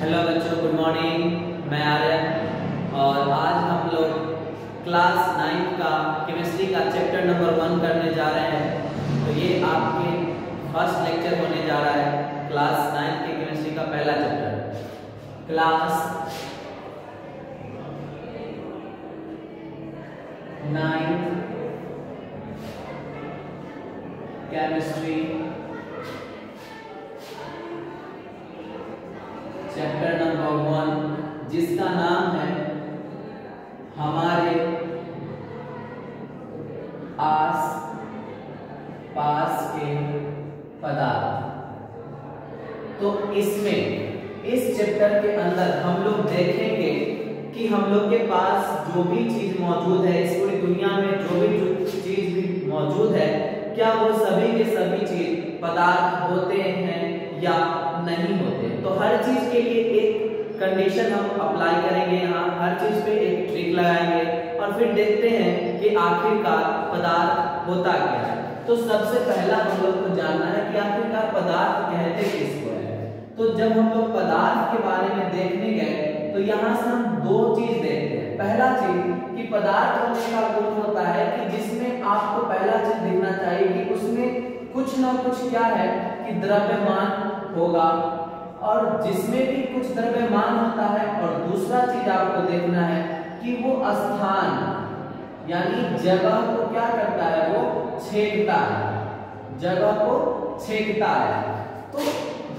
Hello बच्चों, good morning. मैं आर्यन और आज हम लोग क्लास 9 का केमिस्ट्री का चैप्टर नंबर 1 करने जा रहे हैं। तो ये आपके फर्स्ट लेक्चर होने जा रहा है क्लास 9 के केमिस्ट्री का पहला chapter. Class 9 chemistry chapter number 1, जिसका नाम है हमारे आस पास के पदार्थ। तो इसमें इस चैप्टर के अंदर हम लोग देखेंगे कि हम लोग के पास जो भी चीज मौजूद है, इस पूरी दुनिया में जो भी चीज भी मौजूद है, क्या वो सभी के सभी चीज पदार्थ होते हैं या नहीं होते। तो हर चीज के लिए एक कंडीशन हम अप्लाई करेंगे, यहाँ हर चीज पे एक ट्रिक लगाएंगे और फिर देखते हैं कि आखिरकार पदार्थ होता क्या है। तो सबसे पहला हम लोग को जानना है कि आखिरकार पदार्थ कहते किसको है। तो जब हम लोग पदार्थ के बारे में देखने गए तो यहाँ से हम दो चीज देखते हैं। पहला चीज कि पदार्थ होने का गुण होता है कि जिसमें आपको पहला चीज दिखना चाहिए कि उसमें कुछ ना कुछ क्या है कि द्रव्यमान होगा, और जिसमें भी कुछ द्रव्यमान होता है। और दूसरा चीज आपको देखना है कि वो स्थान यानी जगह को क्या करता है, वो छेदता है, जगह को छेदता है। तो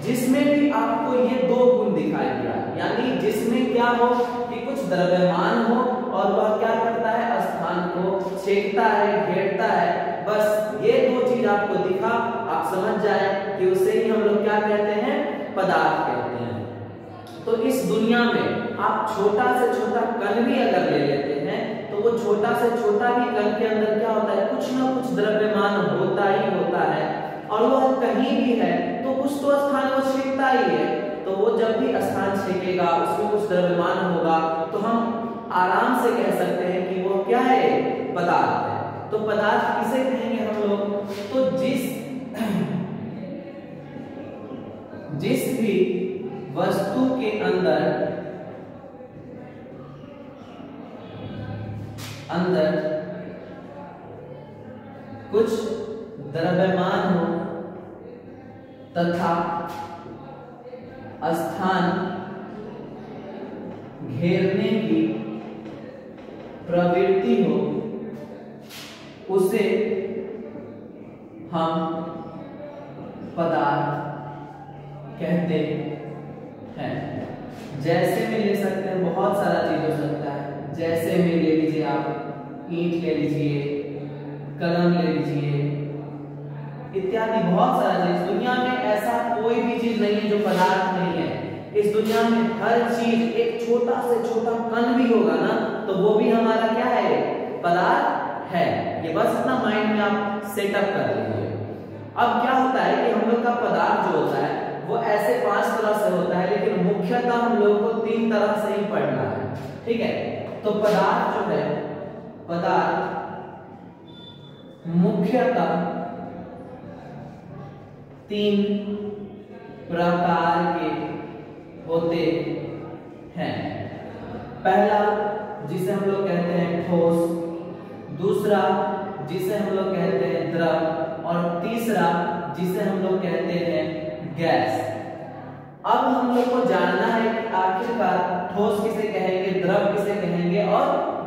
जिसमें भी आपको ये दो गुण दिखाई दिया, यानी जिसमें क्या हो कि कुछ द्रव्यमान हो और वह क्या करता है, स्थान को छेदता है, घेरता है। बस ये दो चीज आपको दिखा, आप समझ जाए कि उसे ही हम लोग क्या कहते हैं, पदार्थ कहते हैं। तो इस दुनिया में आप छोटा से छोटा कण भी अगर ले लेते हैं तो वो छोटा से छोटा भी कण के अंदर क्या होता है, कुछ ना कुछ द्रव्यमान होता ही होता है। और वह कहीं भी है तो कुछ तो स्थान वो छेदता ही है। तो वो जब भी स्थान छेदेगा, उसमें कुछ द्रव्यमान होगा, तो हम आराम से कह सकते हैं कि वो क्या है, पदार्थ है। तो पदार्थ किसे कहेंगे हम लोग, तो जिस भी वस्तु के अंदर कुछ द्रव्यमान हो तथा स्थान घेरने की प्रवृत्ति हो, उसे हम पदार्थ कहते हैं। जैसे में ले सकते हैं, बहुत सारा चीज हो सकता है। जैसे में ले लीजिए आप ईंट ले लीजिए, कलम ले लीजिए, इत्यादि बहुत सारा चीज। दुनिया में ऐसा कोई भी चीज नहीं है जो पदार्थ नहीं है। इस दुनिया में हर चीज, एक छोटा से छोटा कण भी होगा ना, तो वो भी हमारा क्या है, पदार्थ है। ये बस अपना माइंड में आप सेटअप कर लीजिए। अब क्या होता है कि हम लोग का पदार्थ जो होता है वो ऐसे 5 तरह से होता है, लेकिन मुख्यतः हम लोग को 3 तरह से ही पढ़ना है, ठीक है। तो पदार्थ जो है, पदार्थ मुख्यतः 3 प्रकार के होते हैं। पहला जिसे हम लोग कहते हैं ठोस, दूसरा जिसे हम लोग कहते हैं द्रव, और तीसरा जिसे हम लोग कहते हैं गैस। अब हम लोग को जानना है कि आखिरकार ठोस किसे कहेंगे, द्रव किसे कहेंगे और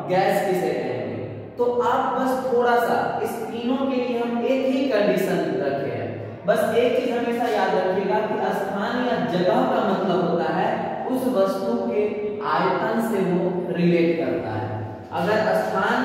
गैस किसे कहेंगे। तो आप बस थोड़ा सा इस तीनों के लिए हम एक ही कंडीशन रखे हैं। बस एक चीज हमेशा याद रखिएगा कि स्थान या जगह का मतलब होता है उस वस्तु के आयतन से वो रिलेट करता है। अगर स्थान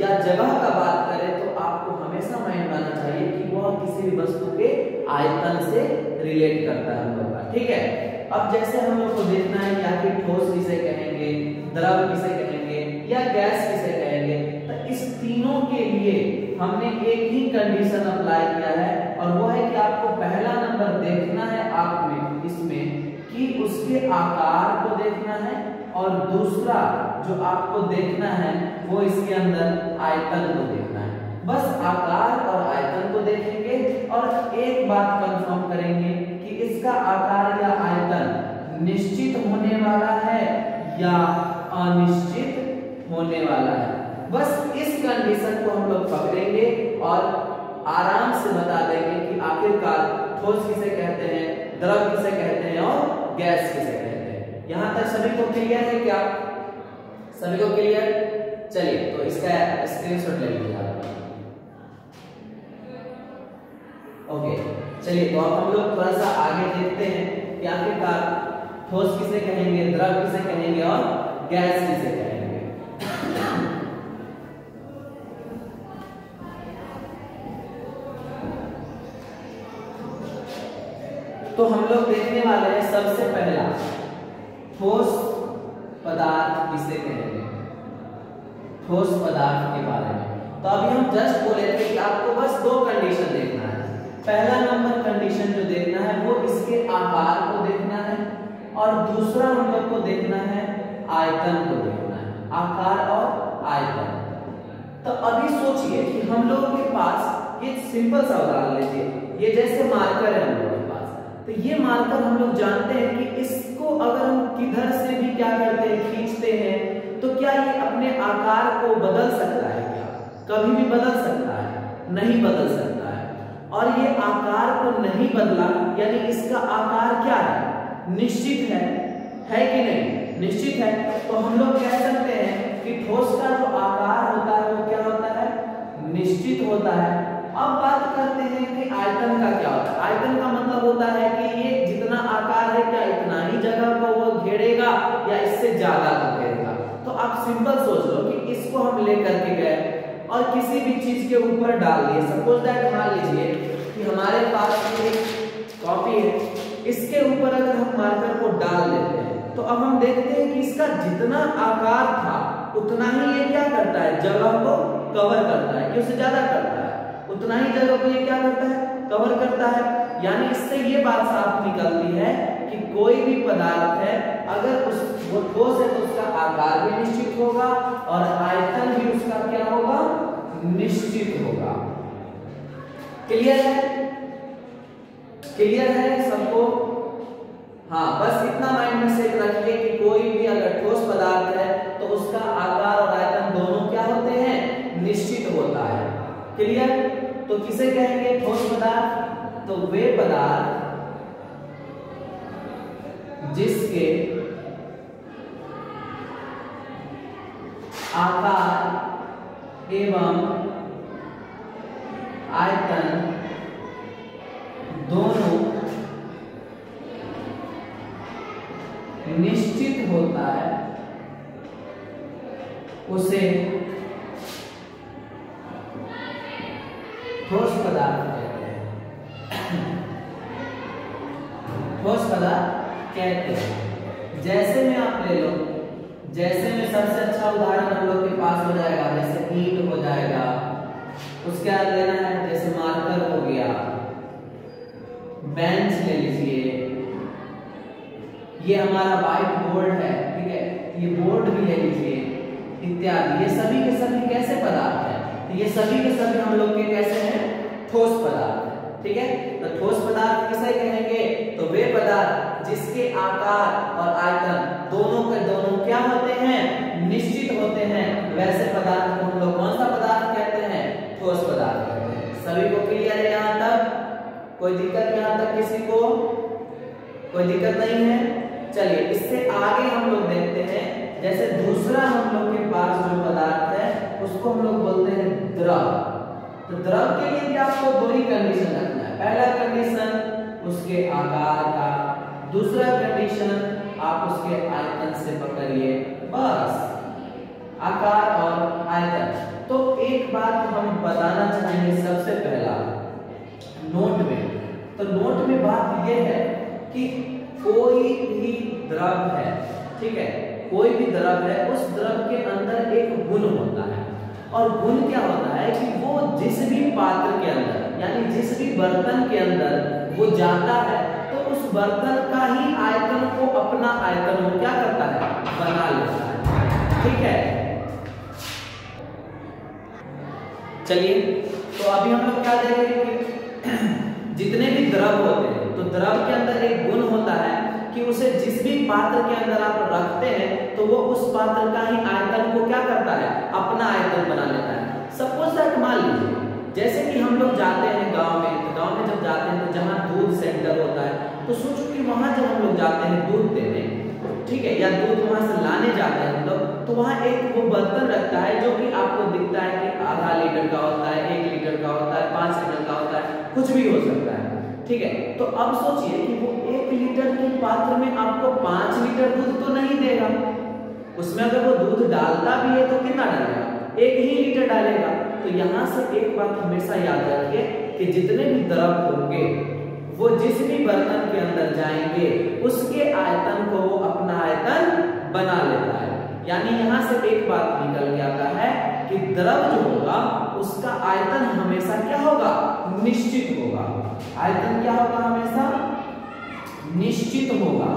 या जगह का बात करें तो आपको हमेशा माइंड में आना चाहिए कि वह किसी भी वस्तु के आयतन से रिलेट करता है हम लोग का, ठीक है। अब जैसे हम लोग को देखना है कि आखिर ठोस किसे कहेंगे, द्रव किसे कहेंगे या गैस किसे कहेंगे। तो इस तीनों के लिए हमने एक ही कंडीशन अप्लाई किया है, और वो है कि आपको पहला नंबर देखना है आप में इसमें कि उसके आकार को देखना है, और दूसरा जो आपको देखना है वो इसके अंदर आयतन को देखना है। बस आकार और आयतन को देखेंगे और एक बात कंफर्म करेंगे कि इसका आकार या आयतन निश्चित या अनिश्चित होने वाला है। बस इस कंडीशन को हम लोग पकड़ेंगे और आराम से बता देंगे कि आखिरकार ठोस किसे कहते हैं, द्रव किसे कहते हैं और गैस किसे कहते हैं। यहां तक सभी को क्लियर है क्या? सभी को क्लियर? चलिए तो इसका स्क्रीनशॉट ले लीजिए आप। ओके, चलिए तो अब हम लोग थोड़ा सा आगे देखते हैं कि आखिरकार ठोस किसे कहेंगे, द्रव किसे कहेंगे और गैस किसे कहेंगे। तो हम लोग देखने वाले हैं सबसे पहला ठोस पदार्थ किसे कहेंगे, ठोस पदार्थ के बारे में। तो अभी हम जस्ट बोले थे कि आपको बस दो कंडीशन देखना है। पहला नंबर कंडीशन जो देखना है वो इसके आकार को देखना है और दूसरा हम लोग को देखना है आयतन को देखना है, आकार और आयतन। तो अभी सोचिए कि हम लोगों के पास एक सिंपल सा उदाहरण लीजिए, ये जैसे मार्कर है हम लोग के पास, तो ये मार्कर हम लोग जानते हैं कि इसको अगर हम किधर से भी क्या करते हैं, खींचते हैं, तो क्या ये अपने आकार को बदल सकता है? क्या कभी भी बदल सकता है? नहीं बदल सकता है। और ये आकार को नहीं बदला यानी इसका आकार क्या है? निश्चित है कि नहीं? निश्चित है। तो हम लोग कह सकते हैं कि ठोस का जो आकार होता है वो क्या होता है? निश्चित होता है। अब बात करते हैं कि आयतन का क्या होता है। आयतन का मतलब होता है कि ये जितना आकार है क्या इतना ही जगह को वो घेरेगा या इससे ज्यादा को घेरेगा। तो आप सिंपल सोच लो कि इसको हम लेकर के गए और किसी भी चीज के ऊपर डाल दिए। सपोज दैट मान लीजिए कि हमारे पास एक कॉपी है, इसके ऊपर अगर हम मार्कर को डाल देते हैं तो अब हम देखते हैं कि इसका जितना आकार था उतना ही ये क्या करता है? जगह को कवर करता है, कि उससे ज्यादा करता है, उतना ही जगह को ये क्या करता है? कवर करता है। यानी इससे ये बात साफ निकलती है कि कोई भी पदार्थ है अगर वो ठोस है तो उसका आकार भी निश्चित होगा और आयतन भी उसका क्या होगा? निश्चित होगा। क्लियर है? क्लियर है सबको? हाँ, बस इतना माइंड में सेट रखिए कि कोई भी अगर ठोस पदार्थ है तो उसका आकार और आयतन दोनों क्या होते हैं? निश्चित होता है। क्लियर? तो किसे कहेंगे ठोस पदार्थ? तो वे पदार्थ जिसके आकार एवं आयतन दोनों निश्चित होता है उसे ठोस पदार्थ कहते हैं। ठोस पदार्थ कहते हैं। जैसे में आप ले लो, जैसे में सबसे अच्छा उदाहरण हम लोग के पास हो जाएगा, जैसे ईंट हो जाएगा, उसके बाद लेना है जैसे मार्कर हो गया, बेंच ले लीजिए, ये हमारा व्हाइट बोर्ड है, ठीक है, ये बोर्ड भी ले लीजिए इत्यादि। ये सभी के सभी कैसे पदार्थ हैं? तो ये सभी के सभी हम लोग के कैसे हैं? ठोस पदार्थ है। ठीक है, तो ठोस पदार्थ किसे कहेंगे? तो वे पदार्थ जिसके आकार और आयतन दोनों के दोनों क्या होते हैं? निश्चित होते हैं। वैसे पदार्थ को हम लोग कौन सा पदार्थ कहते हैं? ठोस पदार्थ कहते हैं। सभी को क्लियर है यहाँ तक? कोई दिक्कत यहाँ तक किसी को? कोई दिक्कत नहीं है? चलिए इससे आगे हम लोग देखते हैं। जैसे दूसरा हम लोग के पास जो पदार्थ है उसको हम लोग बोलते हैं द्रव। तो द्रव के लिए भी आपको दो ही कंडीशन रखना है। पहला कंडीशन उसके आकार का, दूसरा कंडीशन आप उसके आयतन से पकड़िए, बस आकार और आयतन। तो एक बात हम बताना चाहेंगे सबसे पहला नोट में। तो नोट में बात यह है कि कोई भी द्रव है, ठीक है, कोई भी द्रव है, उस द्रव के अंदर एक गुण होता है। और गुण क्या होता है कि वो जिस भी पात्र के अंदर यानी जिस भी बर्तन के अंदर वो जाता है तो उस बर्तन का ही आयतन को अपना आयतन वो क्या करता है? बना लेता है। ठीक है, चलिए तो अभी हम लोग क्या देखेंगे कि जितने भी द्रव होते हैं तो द्रव के अंदर एक गुण होता है कि उसे जिस भी पात्र के अंदर आप रखते हैं तो वो उस पात्र का ही आयतन को क्या करता है, अपना आयतन बना लेता है। सपोज दैट मान लीजिए जैसे कि हम लोग जाते हैं गांव में, तो गांव में जब जाते हैं तो जहां दूध सेंटर होता है तो सोचो कि वहां जब हम लोग जाते हैं दूध देने, ठीक है, या दूध वहां से लाने जाते हैं हम लोग, तो वहां एक वो बर्तन रखता है जो कि आपको दिखता है कि आधा लीटर का होता है, 1 लीटर का होता है, 5 लीटर का होता है, कुछ भी हो सकता है, ठीक है। तो अब सोचिए कि वो 1 लीटर के पात्र में आपको 5 लीटर दूध तो नहीं देगा, उसमें अगर वो दूध डालता भी है तो कितना डालेगा, 1 ही लीटर डालेगा। तो यहां से एक बात हमेशा याद रखिए कि जितने भी द्रव होंगे वो जिस भी बर्तन के अंदर जाएंगे उसके आयतन को वो अपना आयतन बना लेता है। यानी यहां से एक बात निकल के आता है कि द्रव जो होगा उसका आयतन हमेशा क्या होगा, निश्चित होगा। आयतन क्या होगा, हमेशा निश्चित होगा।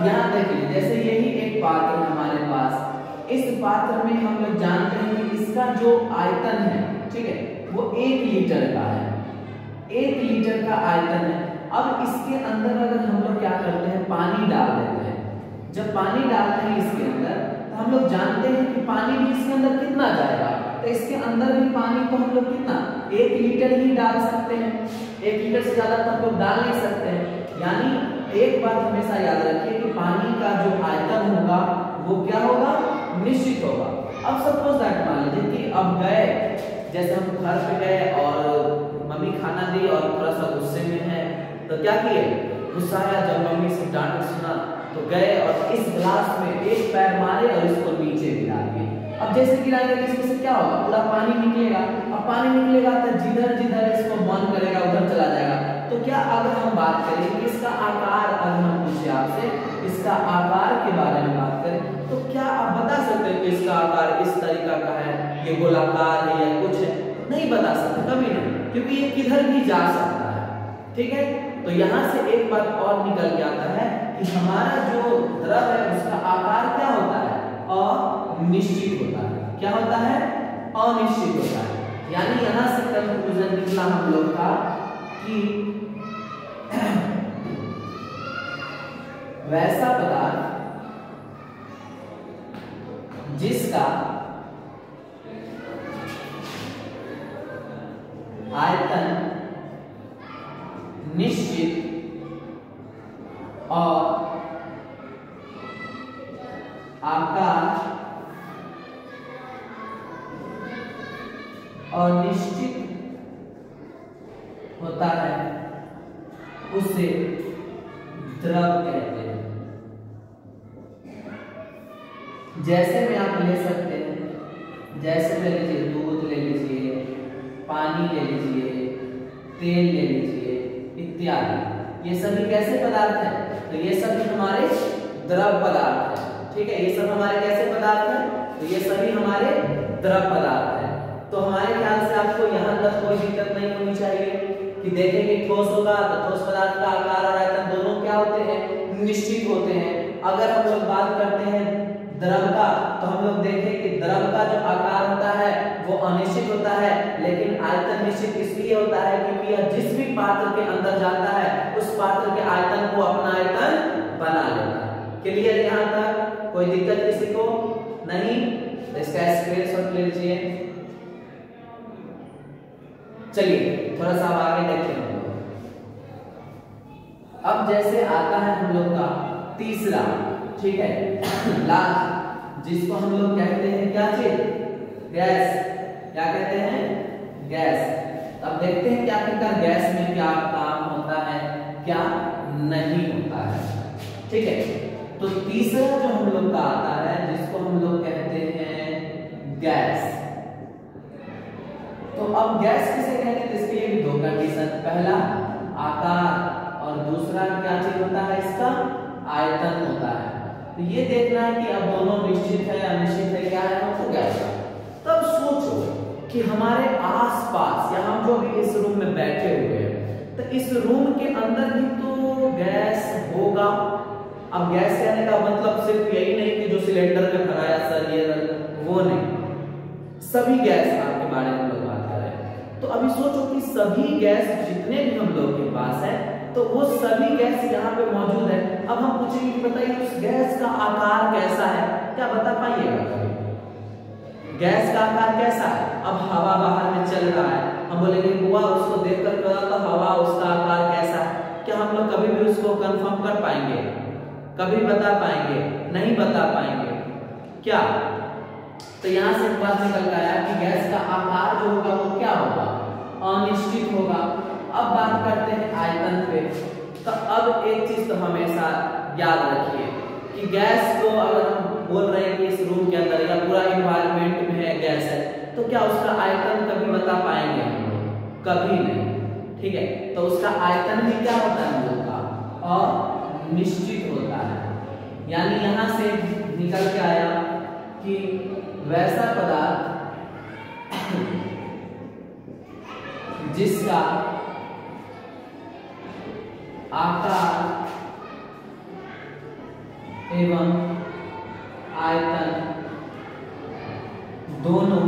यहां देखिए जैसे यही एक पात्र है हमारे पास, इस पात्र में हम लोग जानते हैं कि इसका जो आयतन है, ठीक है, वो 1 लीटर का है, 1 लीटर का आयतन है। अब इसके अंदर अगर हम लोग क्या करते हैं, पानी डाल देते हैं। जब पानी डालते हैं इसके अंदर तो हम लोग जानते हैं कि पानी भी इसके अंदर कितना जाएगा, तो इसके अंदर भी पानी को हम लोग कितना, 1 लीटर ही डाल सकते हैं, 1 लीटर से ज्यादा तो हम लोग डाल नहीं सकते हैं। यानी एक बात हमेशा याद रखिए कि पानी का जो आयतन होगा वो क्या होगा, निश्चित होगा। अब सपोज दैट मान लीजिए कि अब गए, जैसे हम घर पे गए और मम्मी खाना दी और थोड़ा सा गुस्से में है, तो क्या किए, गुस्सा आया, जब मम्मी से डांट सुना तो गए और इस गिलास में एक पैर मारे और इसको नीचे गिरा दिए। अब जैसे गिराएंगे तो इसमें से क्या होगा, पूरा पानी निकलेगा। अब पानी निकलेगा तो जिधर जिधर इसको मन करेगा उधर चला जाएगा। तो क्या अगर हम बात करें कि इसका आकार, अगर हम पूछे आपसे इसका आकार के बारे में बात करें तो क्या आप बता सकते हैं कि इसका आकार इस तरीका का है, ये गोलाकार है या कुछ है, नहीं बता सकते, कभी नहीं, क्योंकि ये किधर भी जा सकता है, ठीक है। तो यहाँ से एक बात और निकल के आता है कि हमारा जो द्रव है उसका आकार क्या होता है, अनिश्चित होता है। क्या होता है, अनिश्चित होता है। यानी यहाँ से कंक्लूजन निकला हम लोग का कि वैसा पदार्थ जिसका आयतन निश्चित और आकार अनिश्चित होता है उसे द्रव कहते हैं। जैसे में आप ले सकते हैं, जैसे ले लीजिए दूध ले लीजिए, पानी ले लीजिए, तेल ले लीजिए इत्यादि। ये सभी कैसे पदार्थ हैं, तो ये सभी हमारे द्रव पदार्थ हैं, ठीक है। ये सब हमारे कैसे पदार्थ हैं, तो ये सभी हमारे द्रव पदार्थ हैं। तो हमारे ख्याल से आपको यहाँ तक कोई दिक्कत नहीं होनी चाहिए कि देखेंगे ठोस होगा तो ठोस पदार्थ का आकार और आयतन दोनों क्या होते हैं, निश्चित होते हैं। अगर हम लोग बात करते हैं द्रव का तो हम लोग देखें कि द्रव का जो आकार होता है वो अनिश्चित होता है, लेकिन आयतन निश्चित इसलिए होता है क्योंकि यह जिस भी पात्र के अंदर जाता है उस पात्र के आयतन को अपना आयतन बना लेता है। क्लियर, यहाँ तक कोई दिक्कत किसी को नहीं, तो इसका स्क्रीनशॉट ले लीजिए। चलिए थोड़ा सा आगे देखते हैं हम लोग। अब जैसे आता है हम लोग का तीसरा, ठीक है, लास्ट, जिसको हम लोग कहते हैं क्या चीज, गैस। क्या कहते हैं, गैस। अब देखते हैं कि आखिरकार गैस में क्या काम होता है, क्या नहीं होता है, ठीक है। तो तीसरा जो हम लोग का आता है जिसको हम लोग कहते हैं गैस। तो अब गैस किसे कहते हैं, इसके लिए भी दो कंडीशन, पहला आकार और दूसरा क्या चीज होता है, इसका आयतन होता है। तो ये देखना है कि अब दोनों निश्चित है अनिश्चित है, क्या है हमको गैस। तब सोचो कि हमारे आसपास या हम जो भी इस रूम में बैठे हुए हैं तो इस रूम के अंदर भी तो गैस होगा। अब गैस कहने का मतलब सिर्फ यही नहीं कि जो सिलेंडर में भरा है सर ये वो नहीं, सभी गैस आपके बारे में लोग बात कर रहे हैं। तो अभी सोचो कि सभी गैस जितने भी हम लोग के पास है तो वो सभी गैस यहाँ पे मौजूद है। अब हम पूछेंगे कि बताइए उस गैस का आकार कैसा है, क्या बता पाइएगा? गैस का आकार कैसा है? अब हवा बाहर में चल रहा है, हम बोलेंगे बुआ उसको देखकर पता तो हवा उसका आकार कैसा है, क्या हम लोग कभी भी उसको कंफर्म कर पाएंगे? कभी बता पाएंगे? नहीं बता पाएंगे। क्या? तो यहाँ से एक बात निकल आया कि गैस का आकार जो होगा वो क्या होगा? अनिश्चित होगा। अब बात करते हैं आयतन पे। तो अब एक चीज तो हमेशा याद रखिए कि गैस को अगर हम बोल रहे हैं कि इस रूम के अंदर या पूरा इन्वायरमेंट में है गैस है, तो क्या उसका आयतन कभी बता पाएंगे हम लोग? कभी नहीं। ठीक है, तो उसका आयतन भी क्या होता है हम लोग का? अनिश्चित होता है। यानी यहां से निकल के आया कि वैसा पदार्थ जिसका आकार एवं आयतन दोनों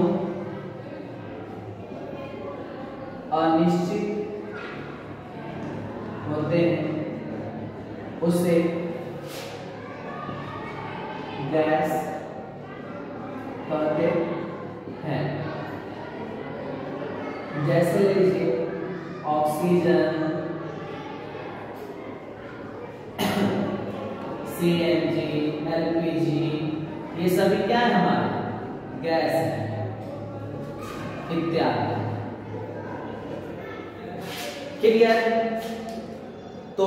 अनिश्चित होते हैं उसे गैस कहते हैं। जैसे लीजिए ऑक्सीजन, CNG, LPG, ये सभी क्या है हमारे? गैस है इत्यादि। क्लियर? तो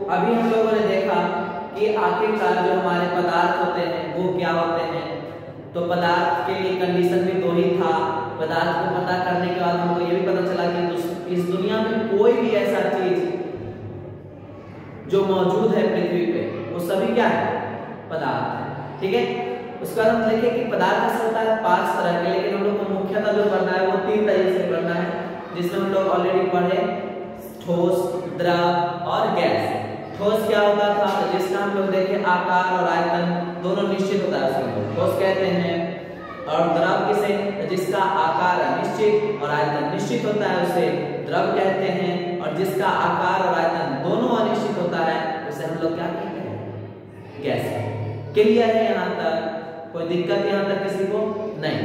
अभी हम लोगों ने देखा कि आखिरकार जो हमारे पदार्थ होते हैं वो क्या होते हैं। तो पदार्थ के लिए कंडीशन भी दो ही था। पदार्थ को पता करने के बाद हमको ये भी पता चला कि इस दुनिया में कोई भी ऐसा चीज जो मौजूद है पृथ्वी पे वो सभी क्या है? पदार्थ है। ठीक है, उसके बाद हम देखें कि पदार्थ ऐसा होता है 5 तरह के, लेकिन हम लोग को मुख्यतः जो पढ़ना है वो 3 तरीके से पढ़ना है, जिसमें हम लोग ऑलरेडी पढ़े ठोस, द्रव और गैस। ठोस क्या होता था? जिसका हम लोग देखें आकार और आयतन दोनों निश्चित होता है उसमें ठोस कहते हैं। और द्रव किसे? जिसका आकार अनिश्चित और आयतन निश्चित होता है उसे द्रव कहते हैं। और जिसका आकार और आयतन दोनों अनिश्चित होता है उसे हम लोग क्या कहते हैं? गैस। क्लियर है यहाँ तक? कोई दिक्कत यहाँ तक किसी को? नहीं।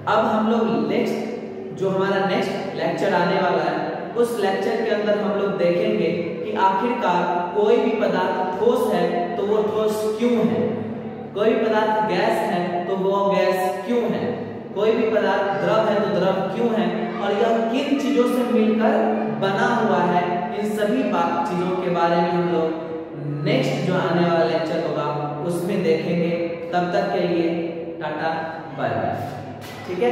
अब हम लोग नेक्स्ट जो हमारा नेक्स्ट लेक्चर आने वाला है उस लेक्चर के अंदर हम लोग देखेंगे कि आखिरकार कोई भी पदार्थ ठोस है तो वो ठोस क्यों है, कोई पदार्थ गैस है तो वो गैस क्यों है, कोई भी पदार्थ द्रव है तो द्रव क्यों है, और यह किन चीजों से मिलकर बना हुआ है। इन सभी चीजों के बारे में हम लोग नेक्स्ट जो आने वाला लेक्चर होगा उसमें देखेंगे। तब तक के लिए टाटा बाय बाय। ठीक है।